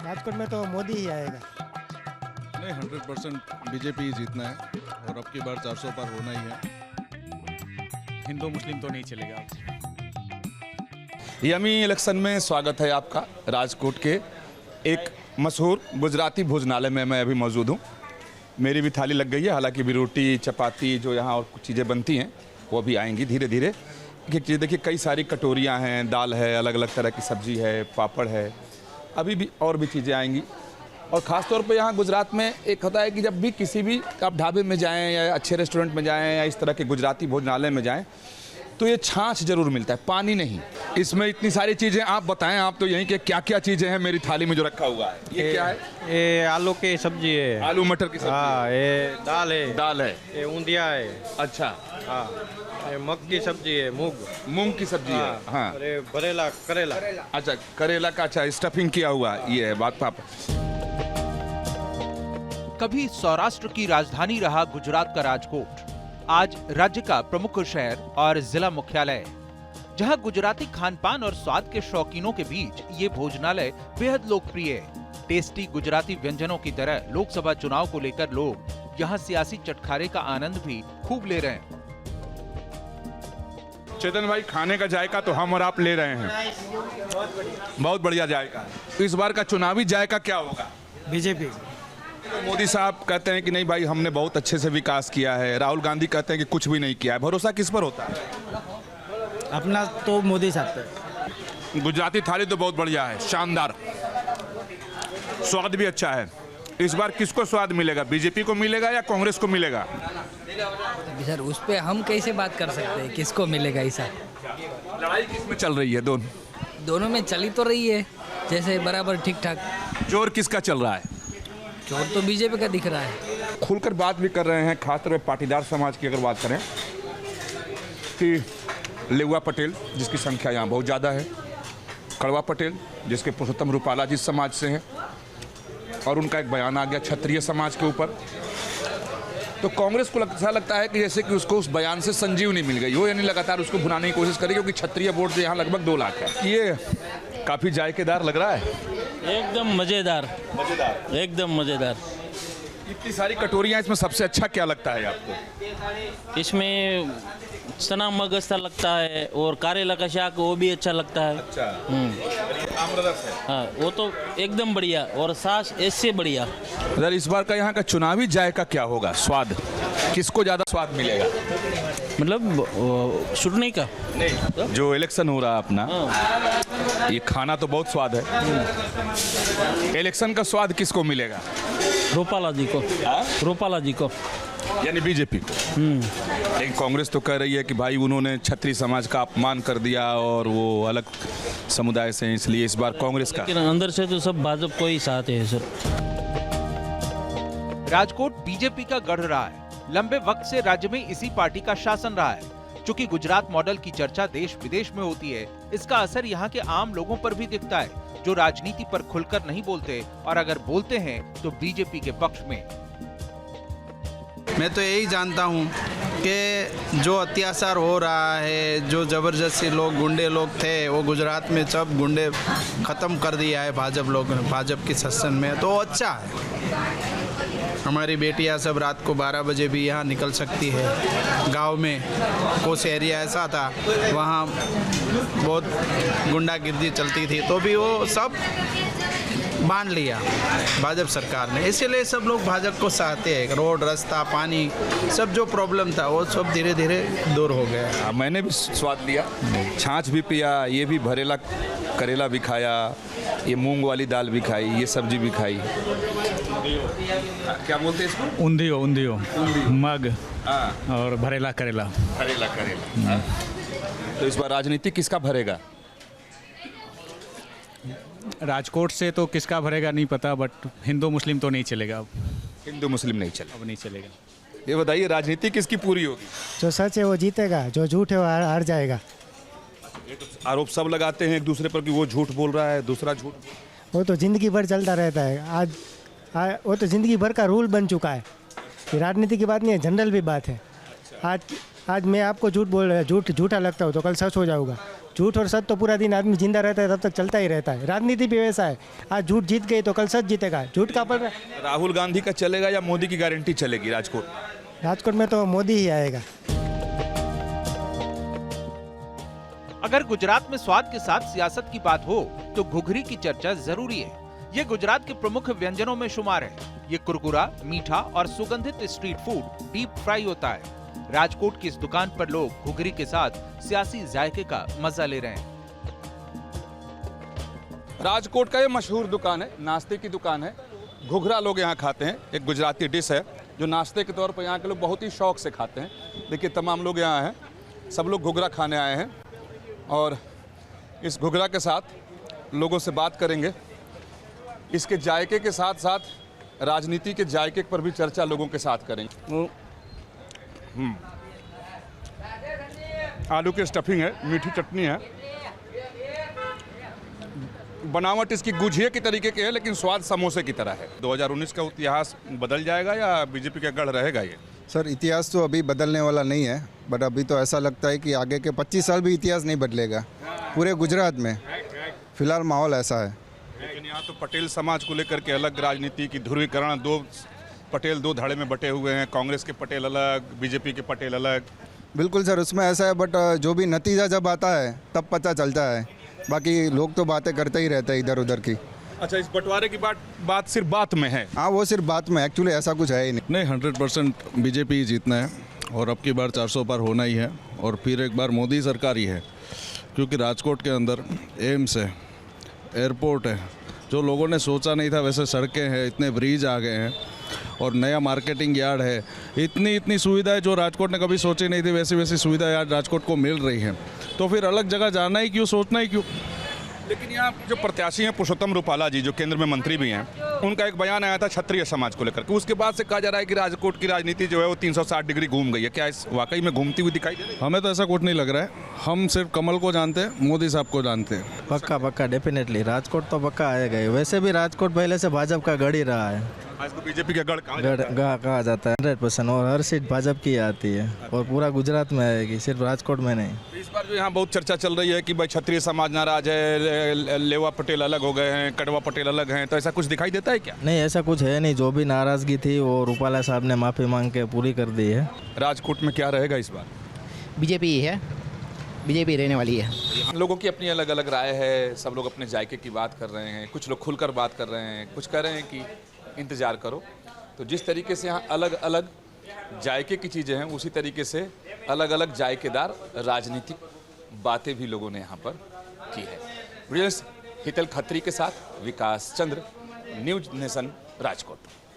राजकोट में तो मोदी ही आएगा। नहीं, 100% बीजेपी ही जीतना है और अब की बार 400 पार होना ही है। हिंदू मुस्लिम तो नहीं चलेगा। यमी इलेक्शन में स्वागत है आपका। राजकोट के एक मशहूर गुजराती भोजनालय में मैं अभी मौजूद हूँ। मेरी भी थाली लग गई है, हालांकि भी रोटी चपाती जो यहाँ और कुछ चीज़ें बनती हैं वो भी आएंगी धीरे धीरे। देखिए कई सारी कटोरियाँ हैं, दाल है, अलग अलग तरह की सब्जी है, पापड़ है, अभी भी और भी चीज़ें आएंगी। और ख़ास तौर पे यहाँ गुजरात में एक होता है कि जब भी किसी भी आप ढाबे में जाएं या अच्छे रेस्टोरेंट में जाएं या इस तरह के गुजराती भोजनालय में जाएं तो ये छाछ जरूर मिलता है, पानी नहीं। इसमें इतनी सारी चीज़ें आप बताएं, आप तो यहीं के क्या क्या चीज़ें हैं मेरी थाली में जो रखा हुआ है? ये क्या है? ये आलू की सब्जी है। आलू मटर की सब्जी? हाँ, ये दाल है। दाल है। ये ऊंधिया है। अच्छा। हाँ, ये मग की सब्जी है, मूंग की सब्जी है। हाँ। अरे भरेला करेला। अच्छा, करेला का अच्छा स्टफिंग किया हुआ ये है बात पाप। कभी सौराष्ट्र की राजधानी रहा गुजरात का राजकोट, आज राज्य का प्रमुख शहर और जिला मुख्यालय, जहां गुजराती खानपान और स्वाद के शौकीनों के बीच ये भोजनालय बेहद लोकप्रिय है। टेस्टी गुजराती व्यंजनों की तरह लोकसभा चुनाव को लेकर लोग यहाँ सियासी चटखारे का आनंद भी खूब ले रहे हैं। चेतन भाई, खाने का जायका तो हम और आप ले रहे हैं, बहुत बढ़िया जायका। इस बार का चुनावी जायका क्या होगा? बीजेपी। तो मोदी साहब कहते हैं कि नहीं भाई हमने बहुत अच्छे से विकास किया है, राहुल गांधी कहते हैं कि कुछ भी नहीं किया है। भरोसा किस पर होता है? अपना तो मोदी साहब पे। गुजराती थाली तो बहुत बढ़िया है, शानदार, स्वाद भी अच्छा है। इस बार किसको स्वाद मिलेगा? बीजेपी को मिलेगा या कांग्रेस को मिलेगा? अभी सर उस पे हम कैसे बात कर सकते हैं किसको मिलेगा ऐसा? लड़ाई किसमें चल रही है? दोनों में चली तो रही है जैसे बराबर ठीक ठाक। जोर किसका चल रहा है? चोर तो बीजेपी का दिख रहा है। खुलकर बात भी कर रहे हैं, खासतौर पर पाटीदार समाज की अगर बात करें कि लेउआ पटेल जिसकी संख्या यहाँ बहुत ज़्यादा है, कड़वा पटेल जिसके पुरुषोत्तम रूपाला जिस समाज से हैं, और उनका एक बयान आ गया क्षत्रिय समाज के ऊपर। तो कांग्रेस को ऐसा लगता है कि जैसे कि उसको उस बयान से संजीवनी मिल गई हो, यानी लगातार उसको भुनाने की कोशिश करेगी, क्योंकि क्षत्रिय वोट जो यहाँ लगभग 2 लाख है। ये काफ़ी जायकेदार लग रहा है। एकदम मज़ेदार, एकदम मज़ेदार। इतनी सारी कटोरियाँ, इसमें सबसे अच्छा क्या लगता है आपको? इसमें चना मगजता लगता है और करेला का शाक वो भी अच्छा लगता है। अच्छा। आम्ररस है। हाँ, वो तो एकदम बढ़िया, और सास ऐसे बढ़िया। सर, इस बार का यहाँ का चुनावी जायका क्या होगा? स्वाद किसको ज़्यादा स्वाद मिलेगा? मतलब छुटने का नहीं, जो इलेक्शन हो रहा है अपना, ये खाना तो बहुत स्वाद है, इलेक्शन का स्वाद किसको मिलेगा? रूपाला जी को। रूपाला जी को, यानी बीजेपी को। लेकिन कांग्रेस तो कह रही है कि भाई उन्होंने क्षत्रिय समाज का अपमान कर दिया और वो अलग समुदाय से, इसलिए इस बार कांग्रेस का। लेकिन अंदर से तो सब भाजपा को ही साथ है सर। राजकोट बीजेपी का गढ़ रहा है। लंबे वक्त से राज्य में इसी पार्टी का शासन रहा है। चूंकि गुजरात मॉडल की चर्चा देश विदेश में होती है, इसका असर यहाँ के आम लोगों पर भी दिखता है, जो राजनीति पर खुलकर नहीं बोलते और अगर बोलते हैं तो बीजेपी के पक्ष में। मैं तो यही जानता हूँ कि जो अत्याचार हो रहा है, जो ज़बरदस्ती लोग, गुंडे लोग थे, वो गुजरात में सब गुंडे ख़त्म कर दिया है भाजपा लोगों ने, भाजपा की शासन में। तो अच्छा है, हमारी बेटियां सब रात को 12 बजे भी यहाँ निकल सकती है। गांव में कुछ एरिया ऐसा था वहाँ बहुत गुंडागिर्दी चलती थी, तो भी वो सब बांध लिया भाजपा सरकार ने। इसीलिए सब लोग भाजपा को चाहते हैं। रोड, रास्ता, पानी, सब जो प्रॉब्लम था वो सब धीरे धीरे दूर हो गया। मैंने भी स्वाद लिया, छाछ भी पिया, ये भी भरेला करेला भी खाया, ये मूंग वाली दाल भी खाई, ये सब्जी भी खाई। क्या बोलते हैं इसको? ऊंधियो मग और भरेला करेला। करेला। तो इस बार राजनीति किसका भरेगा? राजकोट से तो किसका भरेगा नहीं पता, बट हिंदू मुस्लिम तो नहीं चलेगा। अब हिंदू मुस्लिम नहीं चलेगा। अब नहीं चलेगा। ये बताइए राजनीति किसकी पूरी होगी? जो सच है वो जीतेगा, जो झूठ है वो हार जाएगा। आरोप सब लगाते हैं एक दूसरे पर कि वो झूठ बोल रहा है, दूसरा झूठ। वो तो जिंदगी भर चलता रहता है। वो तो जिंदगी भर का रूल बन चुका है। ये राजनीति की बात नहीं है, जनरल भी बात है। आज मैं आपको झूठ बोल रहा, झूठा लगता हूँ तो कल सच हो जाऊंगा। झूठ और सच तो पूरा दिन आदमी जिंदा रहता है तब तक चलता ही रहता है। राजनीति भी वैसा है, आज झूठ जीत गई तो कल सच जीतेगा। झूठ का पड़ राहुल गांधी का चलेगा या मोदी की गारंटी चलेगी राजकोट? राजकोट में तो मोदी ही आएगा। अगर गुजरात में स्वाद के साथ सियासत की बात हो तो घुघरी की चर्चा जरूरी है। ये गुजरात के प्रमुख व्यंजनों में शुमार है। ये कुरकुरा, मीठा और सुगंधित स्ट्रीट फूड डीप फ्राई होता है। राजकोट की इस दुकान पर लोग घुघरी के साथ सियासी जायके का मजा ले रहे हैं। राजकोट का ये मशहूर दुकान है, नाश्ते की दुकान है। घुघरा लोग यहाँ खाते हैं, एक गुजराती डिश है जो नाश्ते के तौर पर यहाँ के लोग बहुत ही शौक से खाते हैं। देखिए तमाम लोग यहाँ हैं, सब लोग घुघरा खाने आए हैं और इस घुघरा के साथ लोगों से बात करेंगे। इसके जायके के साथ साथ राजनीति के जायके पर भी चर्चा लोगों के साथ करेंगे। आलू की स्टफिंग है, मीठी चटनी है, बनावट इसकी गुझिया की तरीके की है लेकिन स्वाद समोसे की तरह है। 2019 का इतिहास बदल जाएगा या बीजेपी का गढ़ रहेगा ये? सर इतिहास तो अभी बदलने वाला नहीं है, बट अभी तो ऐसा लगता है कि आगे के 25 साल भी इतिहास नहीं बदलेगा पूरे गुजरात में। फिलहाल माहौल ऐसा है। लेकिन यहाँ तो पटेल समाज को लेकर के अलग राजनीति की ध्रुवीकरण, पटेल दो धड़े में बटे हुए हैं, कांग्रेस के पटेल अलग, बीजेपी के पटेल अलग। बिल्कुल सर, उसमें ऐसा है, बट जो भी नतीजा जब आता है तब पता चलता है। बाकी लोग तो बातें करते ही रहते हैं इधर उधर की। अच्छा, इस बंटवारे की बात सिर्फ बात में है? हाँ, वो सिर्फ बात में, एक्चुअली ऐसा कुछ है ही नहीं। 100% बीजेपी ही जीतना है और अब की बार 400 पार होना ही है और फिर एक बार मोदी सरकार ही है, क्योंकि राजकोट के अंदर एम्स है, एयरपोर्ट है, जो लोगों ने सोचा नहीं था वैसे सड़कें हैं, इतने ब्रिज आ गए हैं और नया मार्केटिंग यार्ड है। इतनी सुविधाएं जो राजकोट ने कभी सोची नहीं थी वैसी वैसी सुविधाएं आज राजकोट को मिल रही हैं, तो फिर अलग जगह जाना ही क्यों, सोचना ही क्यों। लेकिन यहाँ जो प्रत्याशी हैं पुरुषोत्तम रूपाला जी, जो केंद्र में मंत्री भी हैं, उनका एक बयान आया था क्षत्रिय समाज को लेकर के। उसके बाद से कहा जा रहा है कि राजकोट की राजनीति जो है वो 360 डिग्री घूम गई है। क्या इस वाकई में घूमती हुई दिखाई दे रही है? हमें तो ऐसा कुछ नहीं लग रहा है। हम सिर्फ कमल को जानते हैं, मोदी साहब को जानते हैं। पक्का डेफिनेटली राजकोट तो पक्का आएगा ही। वैसे भी राजकोट पहले से भाजपा का गढ़ ही रहा है। आज तो बीजेपी का गढ़ कहा जाता है 100%, और हर सीट भाजपा की आती है और पूरा गुजरात में आएगी, सिर्फ राजकोट में नहीं। इस बार जो यहाँ बहुत चर्चा चल रही है कि भाई क्षत्रिय समाज नाराज है, लेवा पटेल अलग हो गए हैं, कड़वा पटेल अलग हैं, तो ऐसा कुछ दिखाई देता है क्या? नहीं, ऐसा कुछ है नहीं। जो भी नाराजगी थी वो रूपाला साहब ने माफ़ी मांग के पूरी कर दी है। राजकोट में क्या रहेगा इस बार? बीजेपी ही है, बीजेपी रहने वाली है। हम लोगों की अपनी अलग अलग राय है, सब लोग अपने जायके की बात कर रहे हैं, कुछ लोग खुलकर बात कर रहे हैं, कुछ कह रहे हैं कि इंतज़ार करो। तो जिस तरीके से यहाँ अलग अलग जायके की चीज़ें हैं, उसी तरीके से अलग अलग जायकेदार राजनीतिक बातें भी लोगों ने यहाँ पर की है। वीडियो हितल खत्री के साथ विकास चंद्र, न्यूज नेशन, राजकोट।